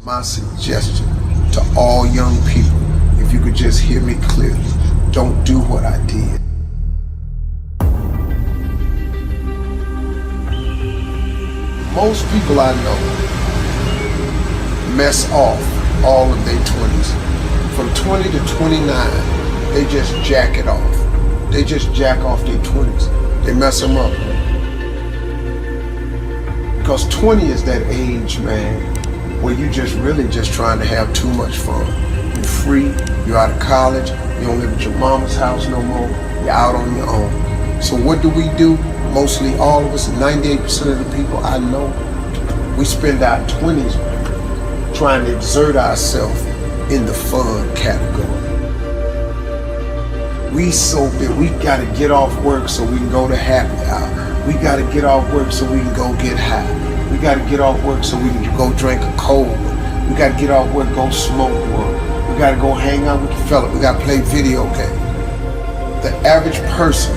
My suggestion to all young people, if you could just hear me clearly, don't do what I did. Most people I know mess off all of their 20s. From 20 to 29, they just jack it off. They just jack off their 20s. They mess them up. Because 20 is that age, man, where you just really just trying to have too much fun. You're free, you're out of college, you don't live at your mama's house no more, you're out on your own. So what do? Mostly all of us, 98% of the people I know, we spend our 20s trying to exert ourselves in the fun category. We gotta get off work so we can go to happy hour. We gotta get off work so we can go get high. We gotta get off work so we can go drink a cold one. We gotta get off work, go smoke one. We gotta go hang out with the fella. We gotta play video games. The average person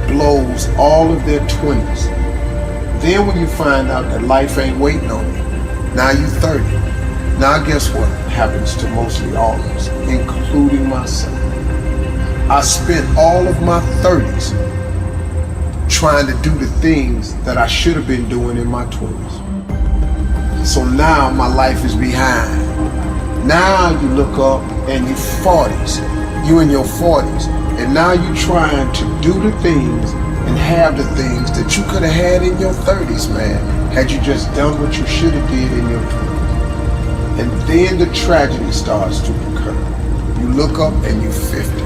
blows all of their 20s. Then when you find out that life ain't waiting on you, now you're 30. Now guess what happens to mostly all of us, including myself? I spent all of my 30s trying to do the things that I should have been doing in my 20s. So now my life is behind. Now you look up and you're 40s, you in your 40s, and now you're trying to do the things and have the things that you could have had in your 30s, man, had you just done what you should have did in your 20s. And then the tragedy starts to occur. You look up and you're 50.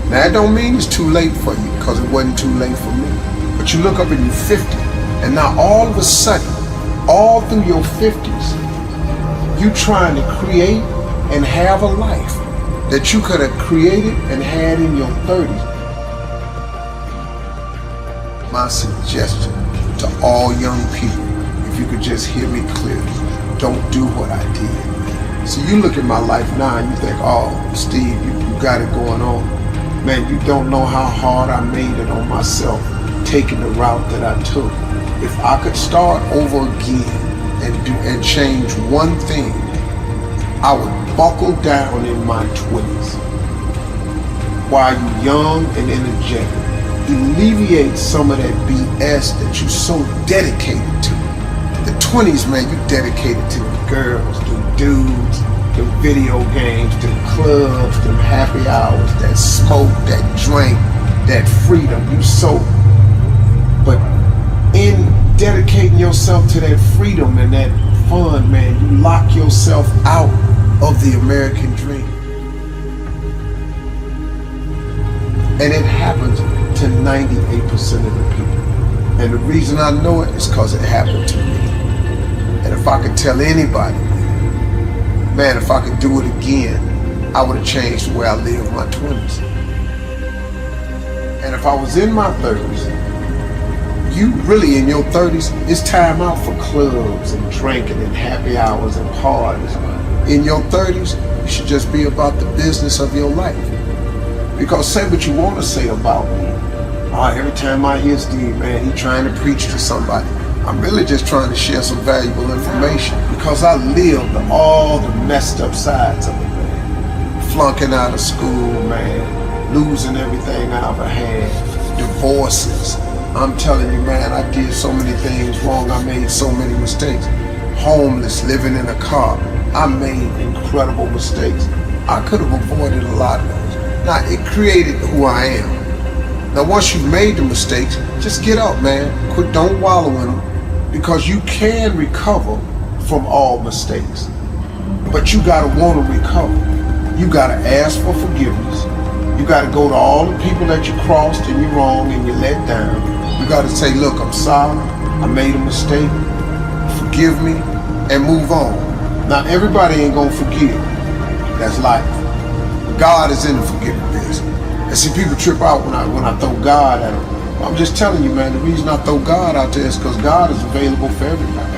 Now that don't mean it's too late for you, because it wasn't too late for me. But you look up and you're 50, and now all of a sudden, all through your 50s, you trying to create and have a life that you could have created and had in your 30s. My suggestion to all young people, if you could just hear me clearly, don't do what I did. So you look at my life now and you think, oh, Steve, you got it going on. Man, you don't know how hard I made it on myself taking the route that I took. If I could start over again and change one thing, I would buckle down in my 20s while you're young and energetic. Alleviate some of that BS that you're so dedicated to. The 20s, man, you dedicated to the girls, the dudes, the video games, the clubs, the happy hours, that smoke, that drink, that freedom. But in dedicating yourself to that freedom and that fun, man, you lock yourself out of the American dream. And it happens to 98% of the people. And the reason I know it is because it happened to me. And if I could tell anybody, man, if I could do it again, I would have changed the way I lived my 20s. And if I was in my 30s, you really in your 30s, it's time out for clubs and drinking and happy hours and parties. In your 30s, you should just be about the business of your life. Because say what you want to say about me. Every time I hear Steve, man, he trying to preach to somebody. I'm really just trying to share some valuable information because I lived all the messed up sides of it, man. Flunking out of school, man. Losing everything I ever had. Divorces. I'm telling you, man, I did so many things wrong. I made so many mistakes. Homeless, living in a car. I made incredible mistakes. I could have avoided a lot of those. Now, it created who I am. Now, once you've made the mistakes, just get up, man. Don't wallow in them. Because you can recover from all mistakes. But you gotta want to recover. You gotta ask for forgiveness. You gotta go to all the people that you crossed and you wronged and you let down. You gotta say, look, I'm sorry, I made a mistake, forgive me, and move on. Now, everybody ain't gonna forgive. That's life. God is in the forgiving business. And see, people trip out when I throw God at them. I'm just telling you, man, the reason I throw God out there is because God is available for everybody.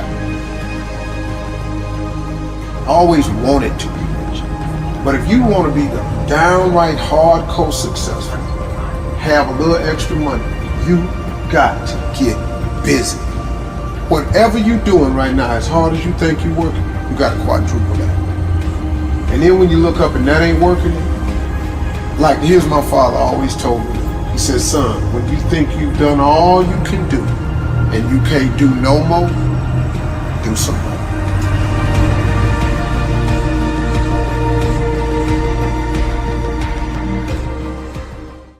I always wanted to be rich. But if you want to be the downright hardcore successful, have a little extra money, you got to get busy. Whatever you're doing right now, as hard as you think you're working, you got to quadruple that. And then when you look up and that ain't working, like here's my father always told me, he said, son, when you think you've done all you can do and you can't do no more, do some more.